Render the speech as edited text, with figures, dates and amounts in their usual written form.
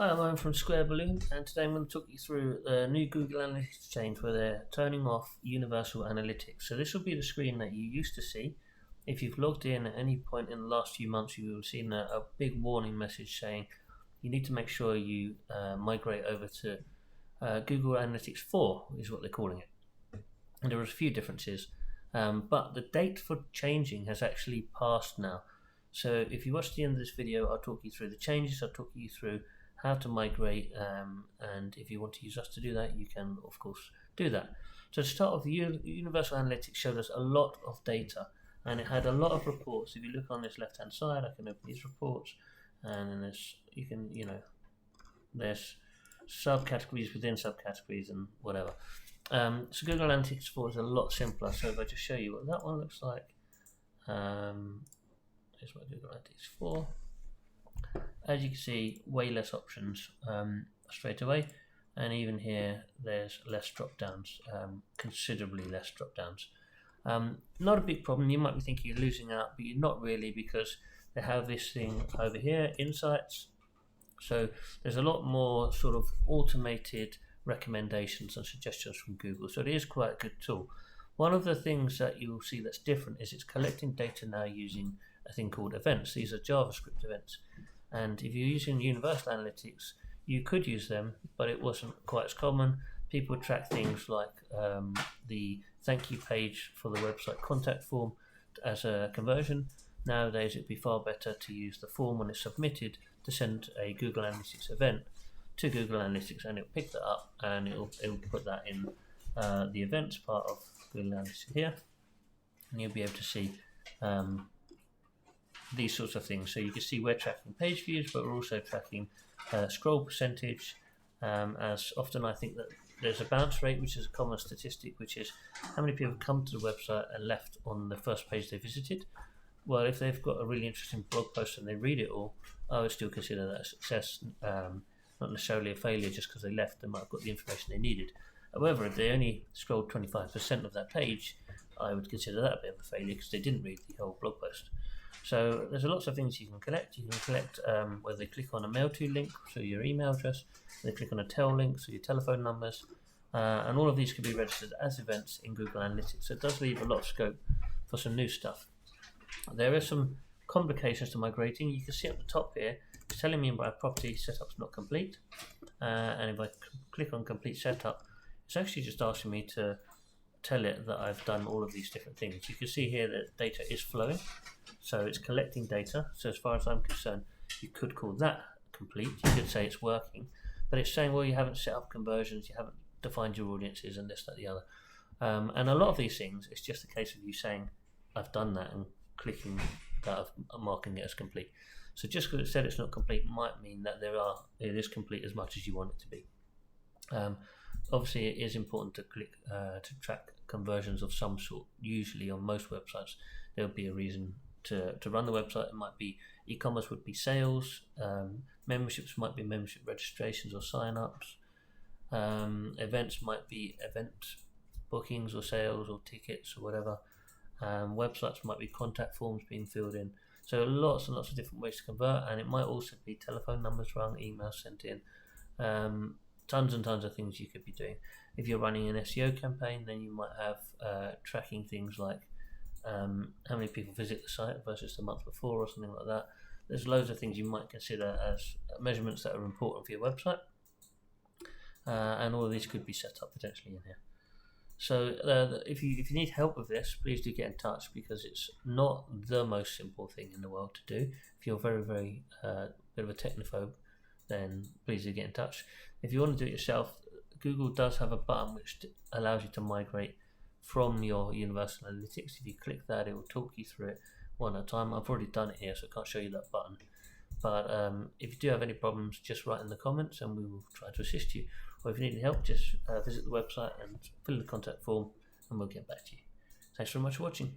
Hi, I'm Owen from Square Balloon, and today I'm going to talk you through the new Google Analytics change where they're turning off Universal Analytics. So this will be the screen that you used to see. If you've logged in at any point in the last few months, you will have seen a big warning message saying you need to make sure you migrate over to Google Analytics 4 is what they're calling it. And there are a few differences, but the date for changing has actually passed now. So if you watch the end of this video, I'll talk you through the changes, I'll talk you through how to migrate, and if you want to use us to do that, you can of course do that. So to start off, Universal Analytics showed us a lot of data, and it had a lot of reports. If you look on this left hand side, I can open these reports, and then there's subcategories within subcategories and whatever. So Google Analytics 4 is a lot simpler. So if I just show you what that one looks like, here's my Google Analytics 4. As you can see, way less options straight away, and even here there's less drop downs, considerably less drop downs. Not a big problem. You might be thinking you're losing out, but you're not really, because they have this thing over here, insights. So there's a lot more sort of automated recommendations and suggestions from Google, so it is quite a good tool. One of the things that you'll see that's different is it's collecting data now using a thing called events. These are JavaScript events, and if you're using Universal Analytics, you could use them, but it wasn't quite as common. People would track things like the thank you page for the website contact form as a conversion. Nowadays it'd be far better to use the form when it's submitted to send a Google Analytics event to Google Analytics, and it'll pick that up and it'll put that in the events part of Google Analytics here, and you'll be able to see these sorts of things. So you can see we're tracking page views, but we're also tracking scroll percentage, as often I think that there's a bounce rate, which is a common statistic, which is how many people have come to the website and left on the first page they visited. Well, if they've got a really interesting blog post and they read it all, I would still consider that a success, not necessarily a failure just because they left. They might have got the information they needed. However, if they only scrolled 25% of that page, I would consider that a bit of a failure because they didn't read the whole blog post. So there's lots of things you can collect. You can collect whether they click on a mail to link, so your email address, they click on a tel link, so your telephone numbers, and all of these can be registered as events in Google Analytics. So it does leave a lot of scope for some new stuff. There are some complications to migrating. You can see at the top here, it's telling me my property setup's not complete, and if I click on complete setup, it's actually just asking me to tell it that I've done all of these different things. You can see here that data is flowing, so it's collecting data. So as far as I'm concerned, you could call that complete. You could say it's working, but it's saying, well, you haven't set up conversions, you haven't defined your audiences, and this, that, the other. And a lot of these things, it's just a case of you saying, I've done that, and clicking that, marking it as complete. So just because it said it's not complete might mean that it is complete as much as you want it to be. Obviously, it is important to click to track conversions of some sort. Usually, on most websites, there will be a reason to run the website. It might be e-commerce, would be sales. Memberships might be membership registrations or sign-ups. Events might be event bookings or sales or tickets or whatever. Websites might be contact forms being filled in. So lots and lots of different ways to convert, and it might also be telephone numbers rung, emails sent in. Tons and tons of things you could be doing. If you're running an SEO campaign, then you might have tracking things like how many people visit the site versus the month before or something like that. There's loads of things you might consider as measurements that are important for your website, and all of these could be set up potentially in here. So if you need help with this, please do get in touch, because it's not the most simple thing in the world to do. If you're very bit of a technophobe, then please do get in touch. If you want to do it yourself, Google does have a button which allows you to migrate from your Universal Analytics. If you click that, it will talk you through it one at a time. I've already done it here, so I can't show you that button. But if you do have any problems, just write in the comments and we will try to assist you. Or if you need any help, just visit the website and fill in the contact form and we'll get back to you. Thanks very much for watching.